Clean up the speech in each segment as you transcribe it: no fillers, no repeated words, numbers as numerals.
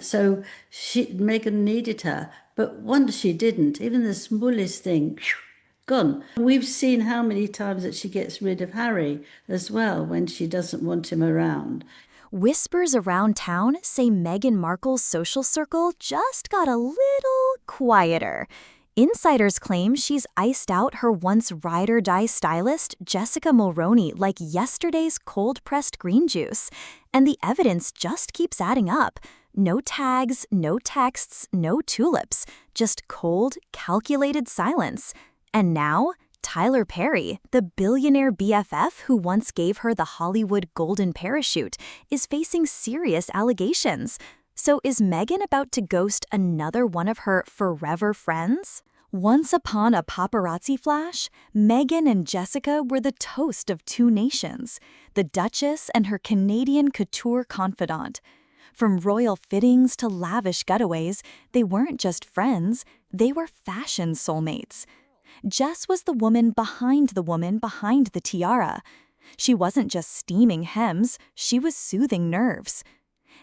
So Meghan needed her, but once she didn't, even the smallest thing, gone. We've seen how many times that she gets rid of Harry as well when she doesn't want him around. Whispers around town say Meghan Markle's social circle just got a little quieter. Insiders claim she's iced out her once ride-or-die stylist, Jessica Mulroney, like yesterday's cold-pressed green juice. And the evidence just keeps adding up. No tags, no texts, no tulips, just cold, calculated silence. And now, Tyler Perry, the billionaire BFF who once gave her the Hollywood golden parachute, is facing serious allegations. So is Meghan about to ghost another one of her forever friends? Once upon a paparazzi flash, Meghan and Jessica were the toast of two nations, the Duchess and her Canadian couture confidant. From royal fittings to lavish getaways, they weren't just friends, they were fashion soulmates. Jess was the woman behind the tiara. She wasn't just steaming hems, she was soothing nerves.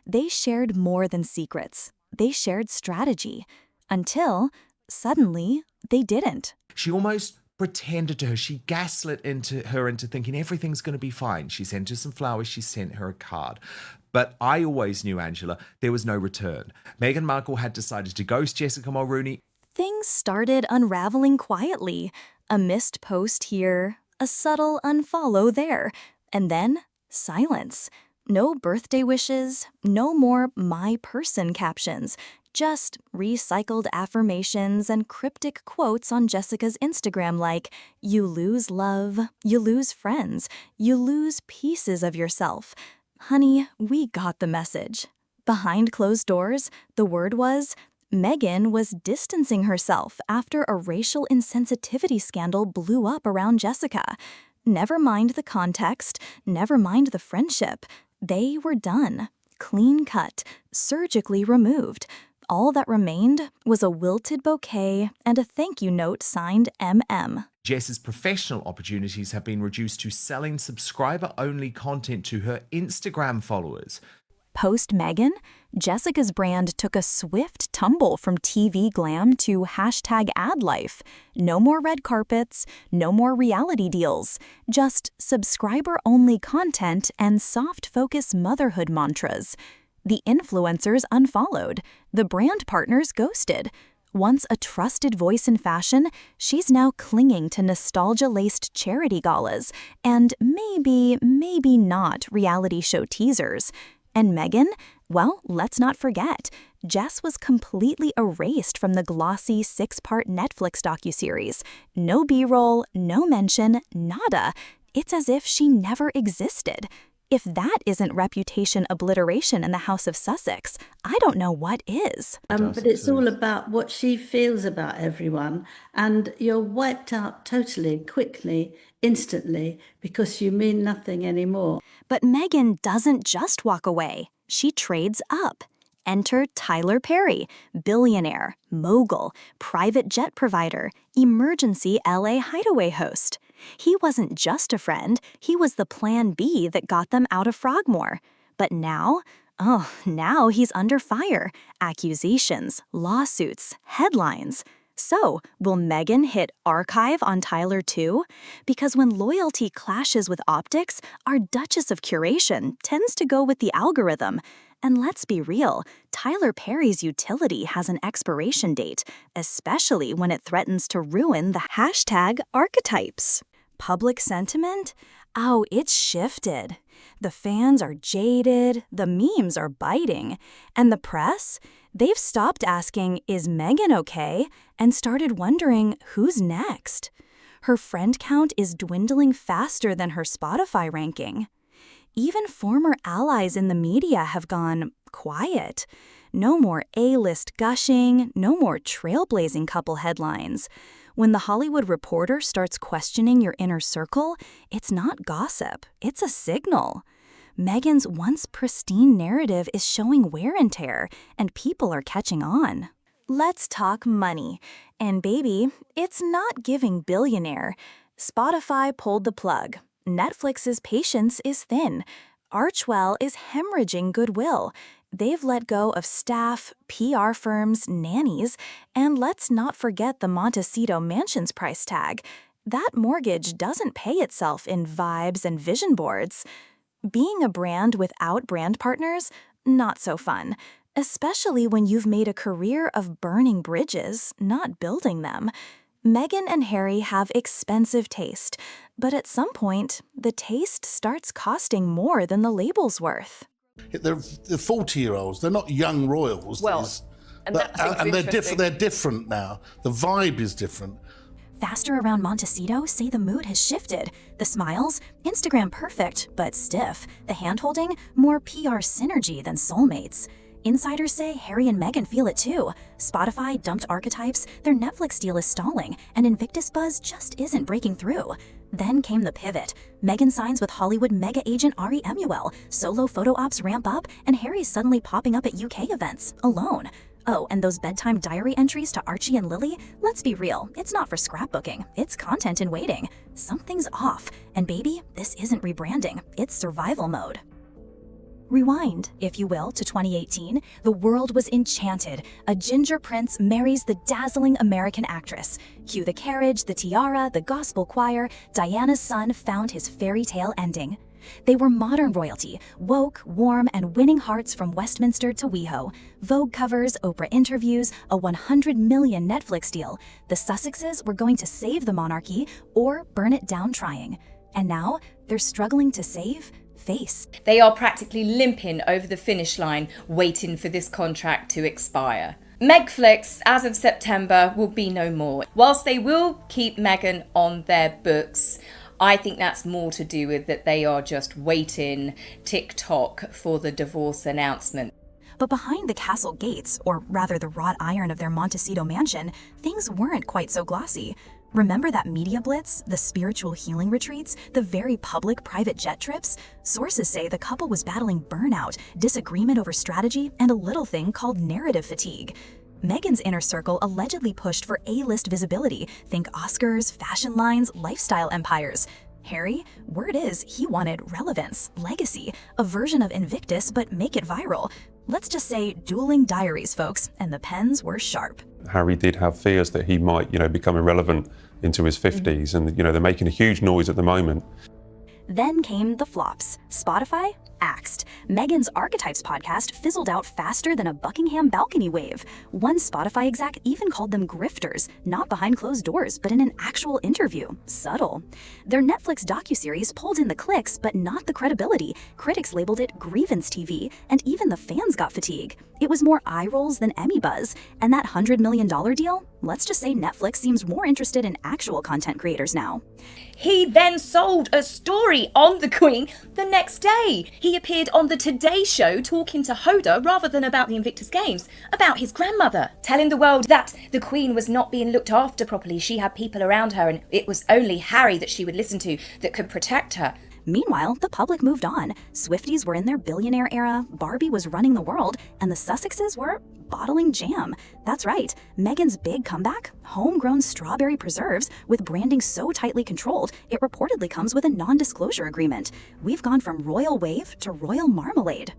They shared more than secrets. They shared strategy. Until, suddenly, they didn't. She almost pretended to her. She gaslit her into thinking everything's going to be fine. She sent her some flowers. She sent her a card. But I always knew, Angela, there was no return. Meghan Markle had decided to ghost Jessica Mulroney. Things started unraveling quietly. A missed post here, a subtle unfollow there, and then silence. No birthday wishes, no more my person captions, just recycled affirmations and cryptic quotes on Jessica's Instagram like, you lose love, you lose friends, you lose pieces of yourself. Honey, we got the message. Behind closed doors, the word was, Meghan was distancing herself after a racial insensitivity scandal blew up around Jessica. Never mind the context, never mind the friendship. They were done, clean cut, surgically removed. All that remained was a wilted bouquet and a thank you note signed MM. Jess's professional opportunities have been reduced to selling subscriber-only content to her Instagram followers. Post Meghan, Jessica's brand took a swift tumble from TV glam to hashtag ad life. No more red carpets, no more reality deals, just subscriber-only content and soft-focus motherhood mantras. The influencers unfollowed, the brand partners ghosted. Once a trusted voice in fashion, she's now clinging to nostalgia-laced charity galas and maybe not reality show teasers. And Meghan? Well, let's not forget, Jess was completely erased from the glossy 6-part Netflix docuseries. No B-roll, no mention, nada. It's as if she never existed. If that isn't reputation obliteration in the House of Sussex, I don't know what is. But it's all about what she feels about everyone, and you're wiped out totally, quickly, instantly, because you mean nothing anymore. But Meghan doesn't just walk away. She trades up. Enter Tyler Perry, billionaire, mogul, private jet provider, emergency LA hideaway host. He wasn't just a friend, he was the plan B that got them out of Frogmore. But now, now he's under fire. Accusations, lawsuits, headlines. So, will Meghan hit archive on Tyler too? Because when loyalty clashes with optics, our Duchess of Curation tends to go with the algorithm. And let's be real, Tyler Perry's utility has an expiration date, especially when it threatens to ruin the hashtag archetypes. Public sentiment? Oh, it's shifted. The fans are jaded, the memes are biting, and the press? They've stopped asking, is Meghan okay? And started wondering, who's next? Her friend count is dwindling faster than her Spotify ranking. Even former allies in the media have gone quiet. No more A-list gushing, no more trailblazing couple headlines. When the Hollywood Reporter starts questioning your inner circle, it's not gossip, it's a signal. Meghan's once pristine narrative is showing wear and tear, and people are catching on. Let's talk money. And baby, it's not giving billionaire. Spotify pulled the plug. Netflix's patience is thin. Archewell is hemorrhaging goodwill. They've let go of staff, PR firms, nannies, and let's not forget the Montecito Mansion's price tag. That mortgage doesn't pay itself in vibes and vision boards. Being a brand without brand partners, not so fun, especially when you've made a career of burning bridges, not building them. Meghan and Harry have expensive taste, but at some point, the taste starts costing more than the label's worth. They're 40-year-olds. They're not young royals. Well, and they're different. They're different now. The vibe is different. Faster around Montecito say the mood has shifted. The smiles, Instagram perfect, but stiff. The hand-holding, more PR synergy than soulmates. Insiders say Harry and Meghan feel it too. Spotify dumped archetypes, their Netflix deal is stalling, and Invictus buzz just isn't breaking through. Then came the pivot. Meghan signs with Hollywood mega agent Ari Emuel, solo photo ops ramp up, and Harry's suddenly popping up at UK events, alone. Oh, and those bedtime diary entries to Archie and Lily? Let's be real, it's not for scrapbooking, it's content in waiting. Something's off, and baby, this isn't rebranding, it's survival mode. Rewind, if you will, to 2018. The world was enchanted. A ginger prince marries the dazzling American actress. Cue the carriage, the tiara, the gospel choir. Diana's son found his fairy tale ending. They were modern royalty, woke, warm, and winning hearts from Westminster to WeHo. Vogue covers, Oprah interviews, a 100 million Netflix deal. The Sussexes were going to save the monarchy or burn it down trying. And now they're struggling to save face. They are practically limping over the finish line, waiting for this contract to expire. Megflix, as of September, will be no more. Whilst they will keep Meghan on their books, I think that's more to do with that they are just waiting tick-tock for the divorce announcement. But behind the castle gates, or rather the wrought iron of their Montecito mansion, things weren't quite so glossy. Remember that media blitz, the spiritual healing retreats, the very public private jet trips? Sources say the couple was battling burnout, disagreement over strategy, and a little thing called narrative fatigue. Meghan's inner circle allegedly pushed for A-list visibility. Think Oscars, fashion lines, lifestyle empires. Harry, word is he wanted relevance, legacy, a version of Invictus, but make it viral. Let's just say dueling diaries, folks, and the pens were sharp. Harry did have fears that he might, become irrelevant into his 50s, and, they're making a huge noise at the moment. Then came the flops. Spotify axed. Meghan's Archetypes podcast fizzled out faster than a Buckingham balcony wave. One Spotify exec even called them grifters, not behind closed doors, but in an actual interview. Subtle. Their Netflix docuseries pulled in the clicks, but not the credibility. Critics labeled it grievance TV, and even the fans got fatigue. It was more eye rolls than Emmy buzz. And that $100 million deal? Let's just say Netflix seems more interested in actual content creators now. He then sold a story on the Queen the next day. He appeared on the Today Show talking to Hoda rather than about the Invictus Games, about his grandmother, telling the world that the Queen was not being looked after properly. She had people around her and it was only Harry that she would listen to that could protect her. Meanwhile, the public moved on. Swifties were in their billionaire era, Barbie was running the world, and the Sussexes were bottling jam. That's right, Meghan's big comeback? Homegrown strawberry preserves with branding so tightly controlled, it reportedly comes with a non-disclosure agreement. We've gone from royal wave to royal marmalade.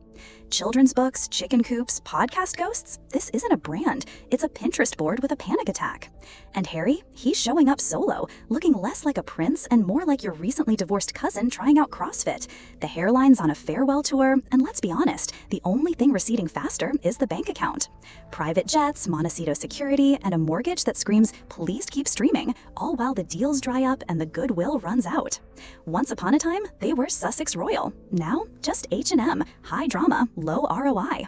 Children's books, chicken coops, podcast ghosts? This isn't a brand. It's a Pinterest board with a panic attack. And Harry? He's showing up solo, looking less like a prince and more like your recently divorced cousin trying out CrossFit. The hairline's on a farewell tour, and let's be honest, the only thing receding faster is the bank account. Private jets, Montecito security, and a mortgage that screams, please keep streaming, all while the deals dry up and the goodwill runs out. Once upon a time, they were Sussex Royal. Now, just H&M, high drama, low ROI.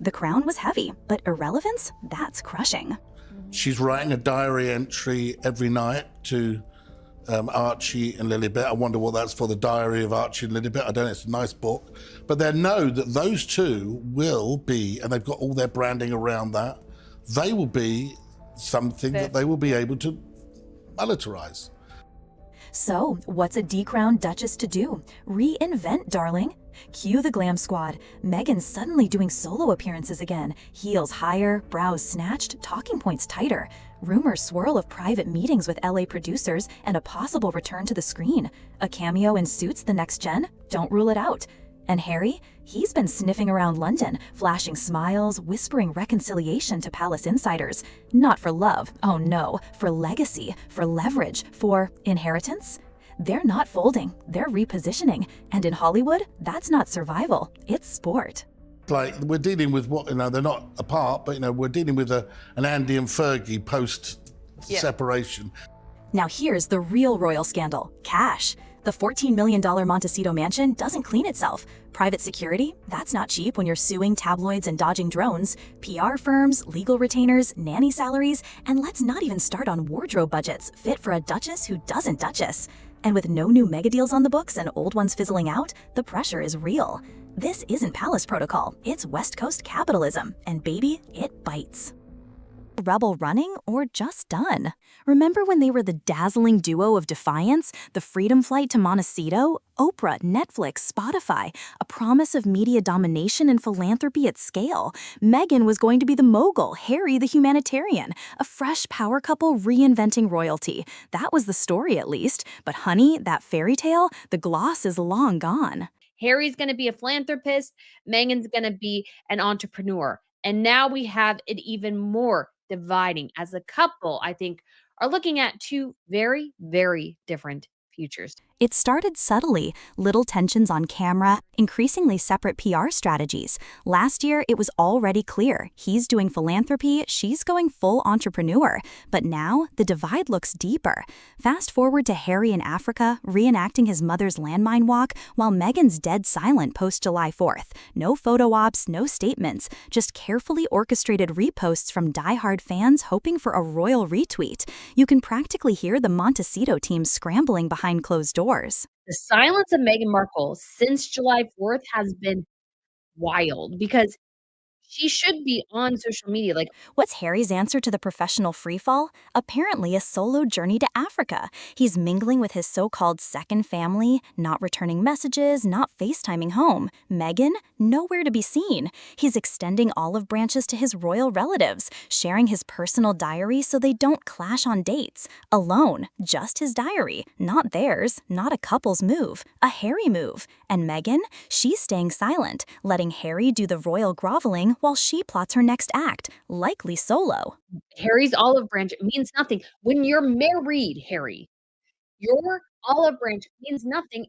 The crown was heavy, but irrelevance, that's crushing. She's writing a diary entry every night to Archie and Lilibet. I wonder what that's for, the diary of Archie and Lilibet. I don't know, it's a nice book. But they know that those two will be, and they've got all their branding around that, they will be something that they will be able to monetize. So, what's a decrowned Duchess to do? Reinvent, darling. Cue the glam squad. Meghan's suddenly doing solo appearances again. Heels higher, brows snatched, talking points tighter. Rumors swirl of private meetings with LA producers and a possible return to the screen. A cameo in Suits the next gen? Don't rule it out. And Harry? He's been sniffing around London, flashing smiles, whispering reconciliation to palace insiders. Not for love, oh no, for legacy, for leverage, for inheritance. They're not folding, they're repositioning. And in Hollywood, that's not survival, it's sport. Like, we're dealing with what, they're not apart, but, we're dealing with an Andy and Fergie post-separation. Now here's the real royal scandal, cash. The $14 million Montecito mansion doesn't clean itself. Private security? That's not cheap when you're suing tabloids and dodging drones. PR firms, legal retainers, nanny salaries, and let's not even start on wardrobe budgets fit for a duchess who doesn't duchess. And with no new mega deals on the books and old ones fizzling out, the pressure is real. This isn't palace protocol, it's West Coast capitalism, and baby, it bites. Rebel running or just done? Remember when they were the dazzling duo of defiance, the freedom flight to Montecito, Oprah, Netflix, Spotify, a promise of media domination and philanthropy at scale? Meghan was going to be the mogul, Harry the humanitarian, a fresh power couple reinventing royalty. That was the story at least, but honey, that fairy tale, the gloss is long gone. Harry's going to be a philanthropist, Meghan's going to be an entrepreneur. And now we have it even more dividing. As a couple, I think, are looking at two very, very different futures. It started subtly, little tensions on camera, increasingly separate PR strategies. Last year, it was already clear. He's doing philanthropy, she's going full entrepreneur. But now, the divide looks deeper. Fast forward to Harry in Africa, reenacting his mother's landmine walk, while Meghan's dead silent post-July 4th. No photo ops, no statements, just carefully orchestrated reposts from diehard fans hoping for a royal retweet. You can practically hear the Montecito team scrambling behind closed doors. The silence of Meghan Markle since July 4th has been wild because she should be on social media. Like, what's Harry's answer to the professional freefall? Apparently a solo journey to Africa. He's mingling with his so-called second family, not returning messages, not FaceTiming home. Meghan, nowhere to be seen. He's extending olive branches to his royal relatives, sharing his personal diary so they don't clash on dates. Alone, just his diary, not theirs, not a couple's move, a Harry move. And Meghan, she's staying silent, letting Harry do the royal groveling while she plots her next act, likely solo. Harry's olive branch means nothing. When you're married, Harry, your olive branch means nothing.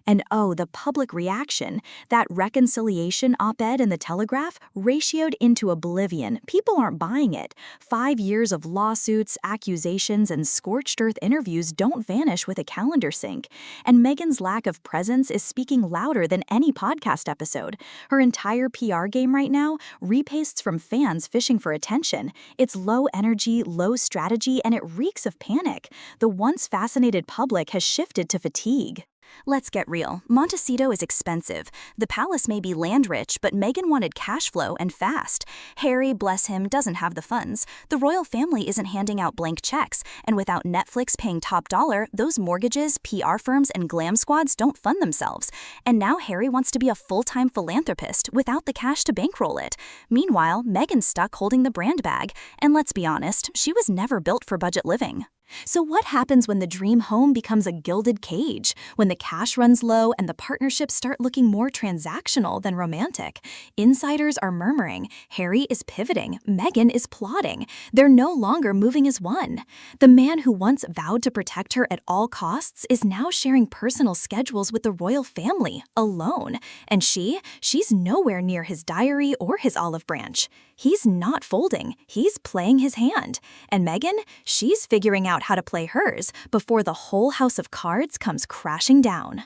And oh, the public reaction. That reconciliation op-ed in the Telegraph ratioed into oblivion. People aren't buying it. 5 years of lawsuits, accusations, and scorched earth interviews don't vanish with a calendar sync. And Meghan's lack of presence is speaking louder than any podcast episode. Her entire PR game right now repastes from fans fishing for attention. It's low energy, low strategy, and it reeks of panic. The once fascinated public has shifted to fatigue. Let's get real. Montecito is expensive. The palace may be land-rich, but Meghan wanted cash flow and fast. Harry, bless him, doesn't have the funds. The royal family isn't handing out blank checks, and without Netflix paying top dollar, those mortgages, PR firms, and glam squads don't fund themselves. And now Harry wants to be a full-time philanthropist without the cash to bankroll it. Meanwhile, Meghan's stuck holding the brand bag. And let's be honest, she was never built for budget living. So what happens when the dream home becomes a gilded cage? When the cash runs low and the partnerships start looking more transactional than romantic? Insiders are murmuring, Harry is pivoting, Meghan is plotting. They're no longer moving as one. The man who once vowed to protect her at all costs is now sharing personal schedules with the royal family, alone. And she's nowhere near his diary or his olive branch. He's not folding, he's playing his hand. And Meghan, she's figuring out how to play hers before the whole house of cards comes crashing down.